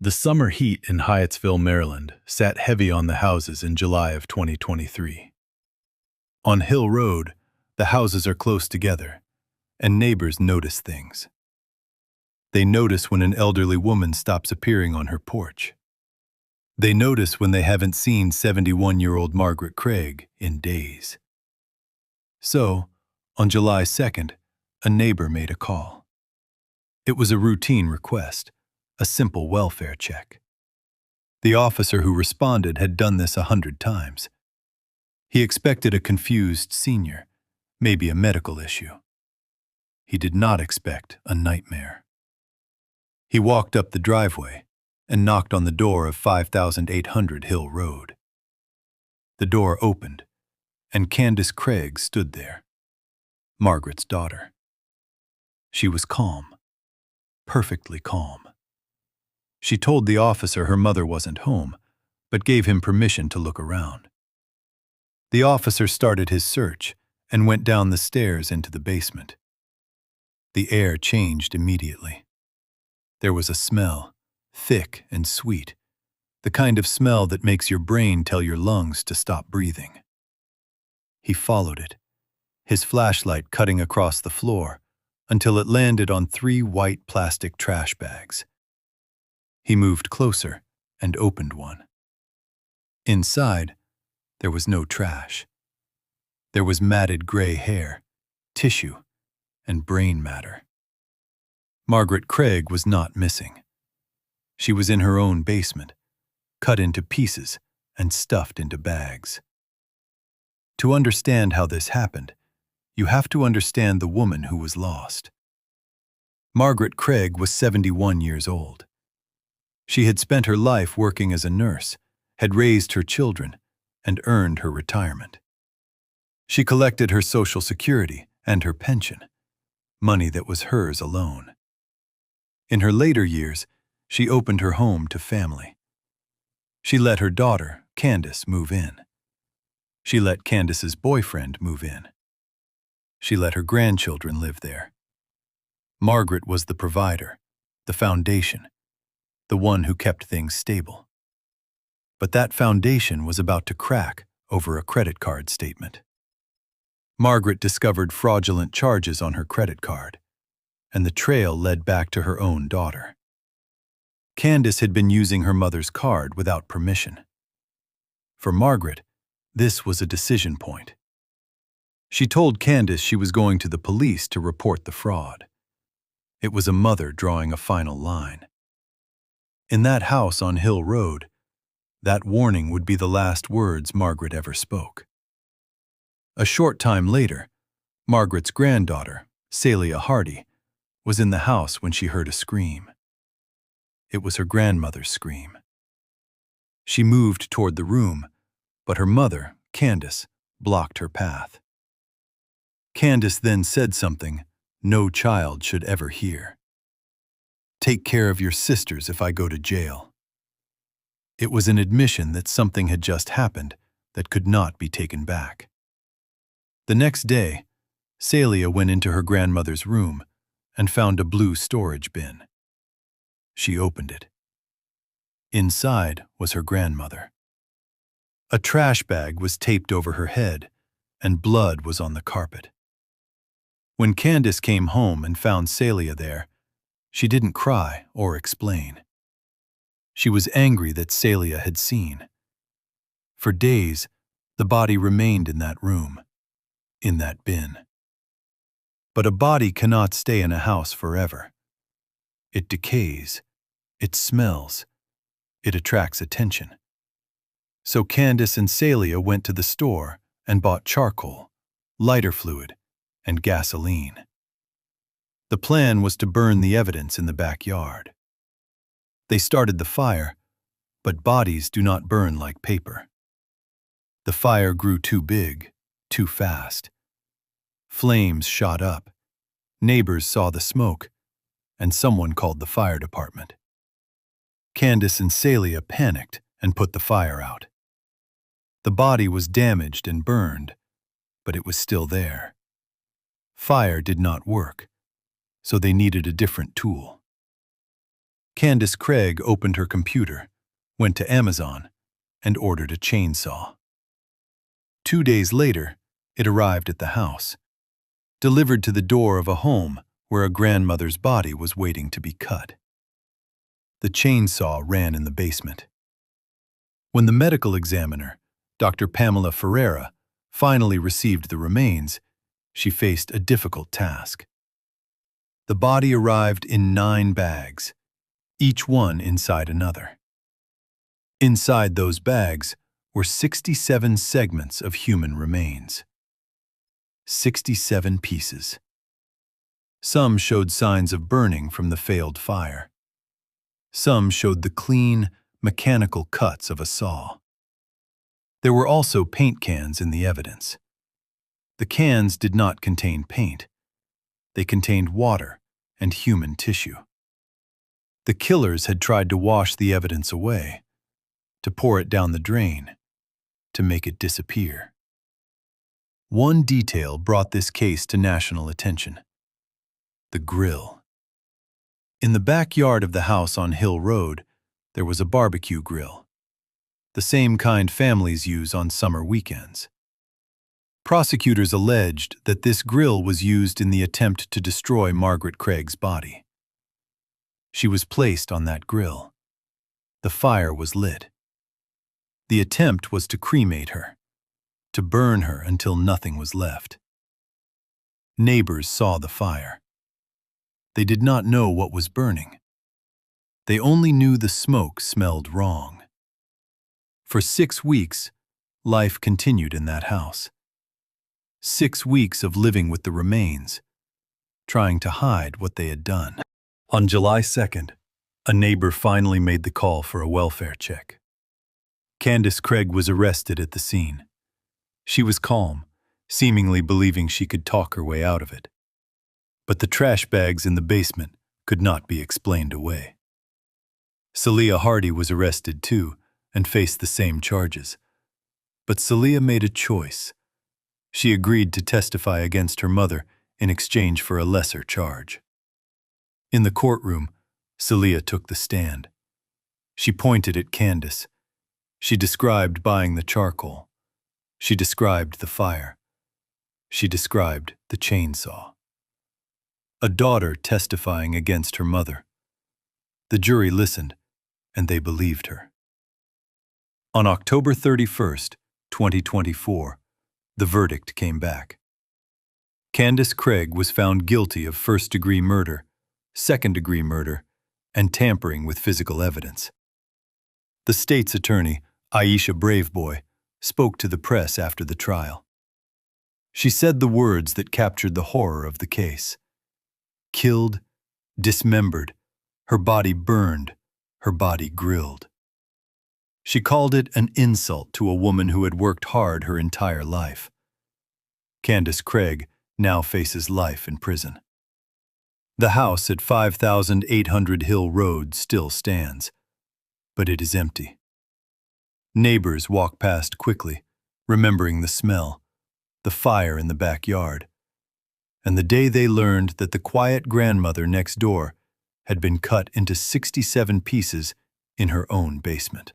The summer heat in Hyattsville, Maryland, sat heavy on the houses in July of 2023. On Hill Road, the houses are close together, and neighbors notice things. They notice when an elderly woman stops appearing on her porch. They notice when they haven't seen 71-year-old Margaret Craig in days. So, on July 2nd, a neighbor made a call. It was a routine request, a simple welfare check. The officer who responded had done this 100 times. He expected a confused senior, maybe a medical issue. He did not expect a nightmare. He walked up the driveway and knocked on the door of 5800 Hill Road. The door opened, and Candace Craig stood there, Margaret's daughter. She was calm, perfectly calm. She told the officer her mother wasn't home, but gave him permission to look around. The officer started his search and went down the stairs into the basement. The air changed immediately. There was a smell, thick and sweet, the kind of smell that makes your brain tell your lungs to stop breathing. He followed it, his flashlight cutting across the floor until it landed on 3 white plastic trash bags. He moved closer and opened one. Inside, there was no trash. There was matted gray hair, tissue, and brain matter. Margaret Craig was not missing. She was in her own basement, cut into pieces and stuffed into bags. To understand how this happened, you have to understand the woman who was lost. Margaret Craig was 71 years old. She had spent her life working as a nurse, had raised her children, and earned her retirement. She collected her Social Security and her pension, money that was hers alone. In her later years, she opened her home to family. She let her daughter, Candace, move in. She let Candace's boyfriend move in. She let her grandchildren live there. Margaret was the provider, the foundation, the one who kept things stable. But that foundation was about to crack over a credit card statement. Margaret discovered fraudulent charges on her credit card, and the trail led back to her own daughter. Candace had been using her mother's card without permission. For Margaret, this was a decision point. She told Candace she was going to the police to report the fraud. It was a mother drawing a final line. In that house on Hill Road, that warning would be the last words Margaret ever spoke. A short time later, Margaret's granddaughter, Celia Hardy, was in the house when she heard a scream. It was her grandmother's scream. She moved toward the room, but her mother, Candace, blocked her path. Candace then said something no child should ever hear. "Take care of your sisters if I go to jail." It was an admission that something had just happened that could not be taken back. The next day, Celia went into her grandmother's room and found a blue storage bin. She opened it. Inside was her grandmother. A trash bag was taped over her head, and blood was on the carpet. When Candace came home and found Celia there, she didn't cry or explain. She was angry that Celia had seen. For days, the body remained in that room, in that bin. But a body cannot stay in a house forever. It decays, it smells, it attracts attention. So Candace and Celia went to the store and bought charcoal, lighter fluid, and gasoline. The plan was to burn the evidence in the backyard. They started the fire, but bodies do not burn like paper. The fire grew too big, too fast. Flames shot up. Neighbors saw the smoke, and someone called the fire department. Candace and Celia panicked and put the fire out. The body was damaged and burned, but it was still there. Fire did not work, so they needed a different tool. Candace Craig opened her computer, went to Amazon, and ordered a chainsaw. 2 days later, it arrived at the house, delivered to the door of a home where a grandmother's body was waiting to be cut. The chainsaw ran in the basement. When the medical examiner, Dr. Pamela Ferreira, finally received the remains, she faced a difficult task. The body arrived in 9 bags, each one inside another. Inside those bags were 67 segments of human remains. 67 pieces. Some showed signs of burning from the failed fire. Some showed the clean, mechanical cuts of a saw. There were also paint cans in the evidence. The cans did not contain paint. They contained water and human tissue. The killers had tried to wash the evidence away, to pour it down the drain, to make it disappear. One detail brought this case to national attention: the grill. In the backyard of the house on Hill Road, there was a barbecue grill, the same kind families use on summer weekends. Prosecutors alleged that this grill was used in the attempt to destroy Margaret Craig's body. She was placed on that grill. The fire was lit. The attempt was to cremate her, to burn her until nothing was left. Neighbors saw the fire. They did not know what was burning. They only knew the smoke smelled wrong. For 6 weeks, life continued in that house. 6 weeks of living with the remains, trying to hide what they had done. On July 2nd, a neighbor finally made the call for a welfare check. Candace Craig was arrested at the scene. She was calm, seemingly believing she could talk her way out of it. But the trash bags in the basement could not be explained away. Celia Hardy was arrested too and faced the same charges. But Celia made a choice. She agreed to testify against her mother in exchange for a lesser charge. In the courtroom, Celia took the stand. She pointed at Candace. She described buying the charcoal. She described the fire. She described the chainsaw. A daughter testifying against her mother. The jury listened, and they believed her. On October 31st, 2024, the verdict came back. Candace Craig was found guilty of first-degree murder, second-degree murder, and tampering with physical evidence. The state's attorney, Aisha Braveboy, spoke to the press after the trial. She said the words that captured the horror of the case. Killed, dismembered, her body burned, her body grilled. She called it an insult to a woman who had worked hard her entire life. Candace Craig now faces life in prison. The house at 5800 Hill Road still stands, but it is empty. Neighbors walk past quickly, remembering the smell, the fire in the backyard, and the day they learned that the quiet grandmother next door had been cut into 67 pieces in her own basement.